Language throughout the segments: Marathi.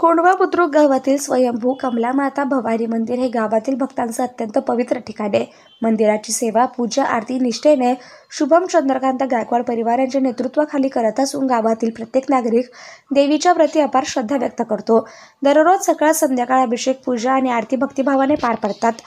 कोंढवा बुद्रुक गावातील स्वयंभू कमला माता भवानी मंदिर हे गावातील भक्तांचं अत्यंत पवित्र ठिकाण आहे। मंदिराची सेवा, पूजा, आरती निष्ठेने शुभम चंद्रकांत गायकवाड परिवार यांच्या नेतृत्वाखाली करत असून गावातील प्रत्येक नागरिक देवीच्या प्रती अपार श्रद्धा व्यक्त करतो। दररोज सकाळ संध्याकाळ अभिषेक, पूजा आणि आरती भक्तिभावाने पार पडतात।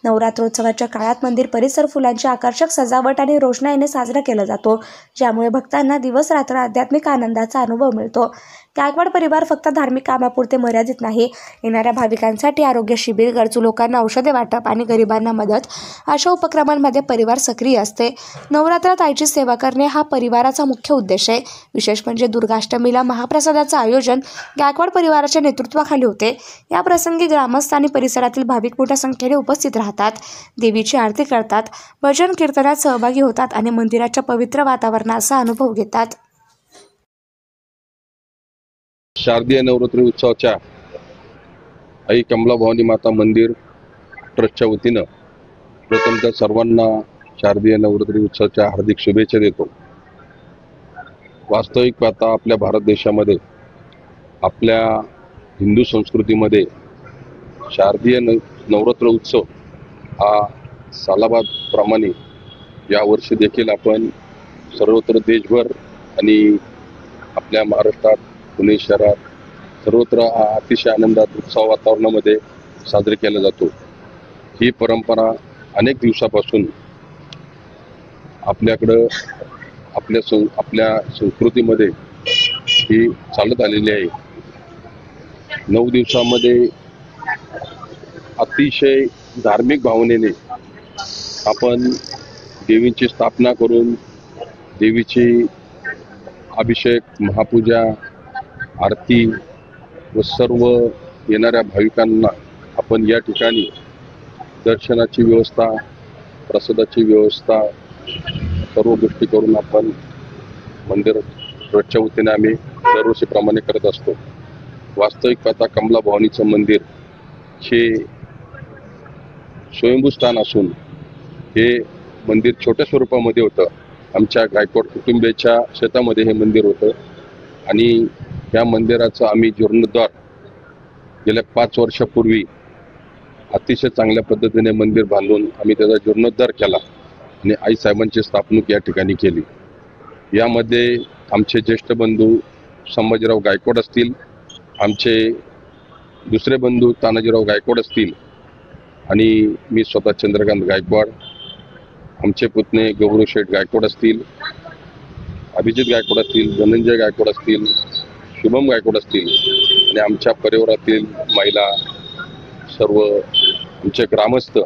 नवरात्रोत्सवाच्या काळात मंदिर परिसर फुलांची आकर्षक सजावट आणि रोषणाईने साजरा केला जातो, ज्यामुळे भक्तांना दिवस रात्र आध्यात्मिक आनंदाचा अनुभव मिळतो। गायकवाड परिवार फक्त धार्मिक कामापुरते मर्यादित नाही, येणाऱ्या भाविकांसाठी आरोग्य शिबिर, गरजू लोकांना औषधे वाटप आणि गरिबांना मदत अशा उपक्रमांमध्ये परिवार सक्रिय असते। नवरात्रात आईची सेवा करणे हा परिवाराचा मुख्य उद्देश आहे। विशेष म्हणजे दुर्गाष्टमीला महाप्रसादाचं आयोजन गायकवाड परिवाराच्या नेतृत्वाखाली होते। या प्रसंगी ग्रामस्थ आणि परिसरातील भाविक मोठ्या संख्येने उपस्थित राहतात, देवीची आरती करतात, भजन कीर्तनात सहभागी होतात आणि मंदिराच्या पवित्र वातावरणाचा अनुभव घेतात। शारदीय नवरात्री उत्सवाच्या आई कमला भवानी माता मंदिर ट्रस्टच्या वतीनं प्रथमतः सर्वांना शारदीय नवरात्री उत्सवाच्या हार्दिक शुभेच्छा देतो। वास्तविक पाहता आपल्या भारत देशामध्ये, आपल्या हिंदू संस्कृतीमध्ये शारदीय नवरात्र उत्सव हा सालाबादप्रमाणे यावर्षी देखील आपण सर्वत्र देशभर आणि आपल्या महाराष्ट्रात, पुणे शहरात सर्वत्र अतिशय आनंदात उत्सव वातावरणामध्ये साजरी केला जातो। ही परंपरा अनेक दिवसापासून आपल्याकडं आपल्या संस्कृतीमध्ये ही चालत आलेली आहे। 9 दिवसामध्ये अतिशय धार्मिक भावनेने आपण देवीची स्थापना करून देवीची अभिषेक, महापूजा, आरती व सर्व येणाऱ्या भाविकांना आपण या ठिकाणी दर्शनाची व्यवस्था, प्रसादाची व्यवस्था सर्व गोष्टी करून आपण मंदिर ट्रस्टच्या वतीने आम्ही दरवर्षीप्रमाणे करत असतो। वास्तविक पाहता कमला भवानीचं मंदिर हे स्वयंभू स्थान असून हे मंदिर छोट्या स्वरूपामध्ये होतं। आमच्या गायकवाड कुटुंबियाच्या शेतामध्ये हे मंदिर होतं आणि या मंदिराचं आम्ही जीर्णोद्धार गेल्या 5 वर्षापूर्वी अतिशय चांगल्या पद्धतीने मंदिर बांधून आम्ही त्याचा जीर्णोद्धार केला आणि आईसाहेबांची स्थापणूक या ठिकाणी केली। यामध्ये आमचे ज्येष्ठ बंधू संभाजीराव गायकवाड असतील, आमचे दुसरे बंधू तानाजीराव गायकवाड असतील आणि मी स्वतः चंद्रकांत गायकवाड, आमचे पुतणे गौरव शेठ गायकवाड असतील, अभिजित गायकवाड असतील, धनंजय गायकवाड असतील, शुभम गायकवाड असतील आणि आमच्या परिवारातील महिला, सर्व आमचे ग्रामस्थ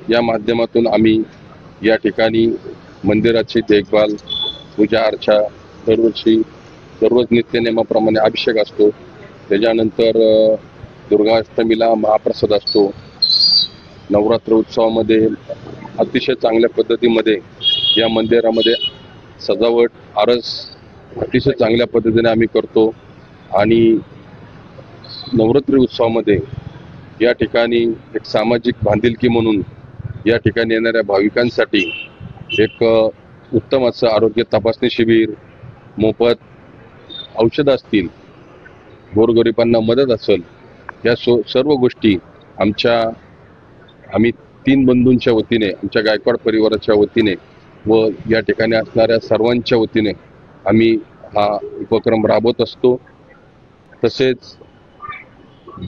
या माध्यमातून आम्ही या ठिकाणी मंदिराची देखभाल, पूजा अर्चा दररोज नित्यनेमाप्रमाणे अभिषेक असतो। त्याच्यानंतर दुर्गाष्टमीला महाप्रसाद असतो। नवरात्र उत्सवामध्ये अतिशय चांगल्या पद्धतीमध्ये या मंदिरामध्ये सजावट, आरस अतिशय चांगल्या पद्धतीने आम्ही करतो आणि नवरात्री उत्सवामध्ये या ठिकाणी एक सामाजिक बांधिलकी म्हणून या ठिकाणी येणाऱ्या भाविकांसाठी एक उत्तम असं आरोग्य तपासणी शिबिर, मोफत औषधं असतील, गोरगरिबांना मदत असेल, या सर्व गोष्टी आम्ही 3 बंधूंच्या वतीने, आमच्या गायकवाड परिवाराच्या वतीने व या ठिकाणी असणाऱ्या सर्वांच्या वतीने आम्ही हा उपक्रम राबवत असतो। तसेच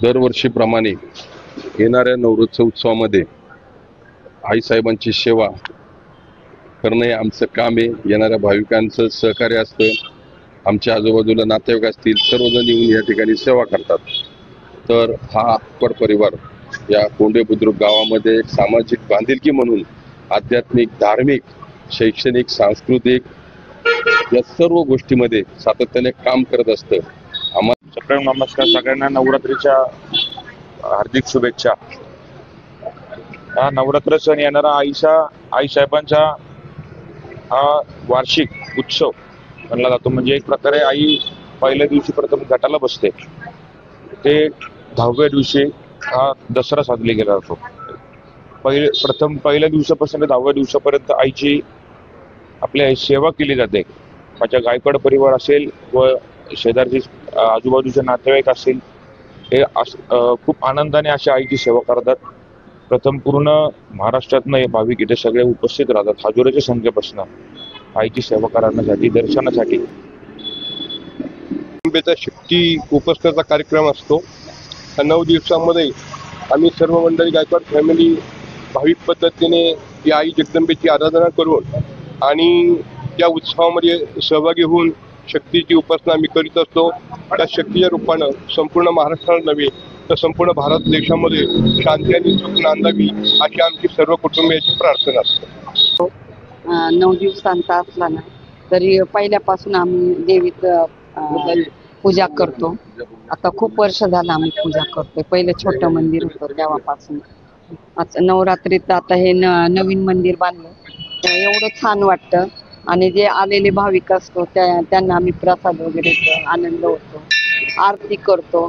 दरवर्षीप्रमाणे येणाऱ्या नवरात्र उत्सवामध्ये आईसाहेबांची सेवा करणं हे आमचं काम आहे। येणाऱ्या भाविकांचं सहकार्य असतं, आमच्या आजूबाजूला नातेवाईक असतील, सर्वजण येऊन या ठिकाणी सेवा करतात। तर हा गायकवाड परिवार या कोंढवे बुद्रुक गावामध्ये एक सामाजिक बांधिलकी म्हणून आध्यात्मिक, धार्मिक, शैक्षणिक, सांस्कृतिक या सर्व गोष्टीमध्ये सातत्याने काम करत असतं। सगळ्यांना नमस्कार, सगळ्यांना नवरात्रीच्या हार्दिक शुभेच्छा। हा नवरात्र सण येणारा आईसाहेबांचा हा वार्षिक उत्सव म्हणला जातो। म्हणजे एक प्रकारे आई पहिल्या दिवशी प्रथम घटाला बसते, ते 10व्या दिवशी हा दसरा साजरा केला जातो। पहिल्या दिवसापासून 10व्या दिवसापर्यंत आईची आपल्या सेवा केली जाते। माझ्या गायकवाड परिवार असेल व शेजारचे आजूबाजूचे नातेवाईक असतील हे खूप आनंदाने अशा आईची सेवा करतात. प्रथम पूर्ण महाराष्ट्रातनं हे भाविक इथे सगळे उपस्थित राहतात हजारोच्या संख्येपासून आईची सेवा करण्यासाठी, दर्शनासाठी. जगदंबेचा शक्ती उपासनेचा कार्यक्रम असतो. त्या 9 दिवसामध्ये आम्ही सर्व मंडळी गायकवाड फॅमिली भाविक पद्धतीने या आई जगदंबेची आराधना करून आणि त्या उत्सवामध्ये सहभागी होऊन शक्तीची उपासना आम्ही करीत असतो. त्या शक्तीच्या रूपानं संपूर्ण महाराष्ट्राला नव्हे तर संपूर्ण भारत देशामध्ये शांती आणि सुख नांदावी अशी आमची सर्व कुटुंबियांची प्रार्थना असते. 9 दिवसांचा असला ना तरी पहिल्यापासून आम्ही देवीचं पूजा करतो. आता खूप वर्ष झालं आम्ही पूजा करतोय. पहिले छोटं मंदिर होतं तेव्हापासून. आता नवरात्रीत आता हे नवीन मंदिर बांधलं तर एवढं छान वाटतं. आणि जे आलेले भाविक असतो त्यांना आम्ही प्रसाद वगैरे देतो, आनंद होतो, आरती करतो.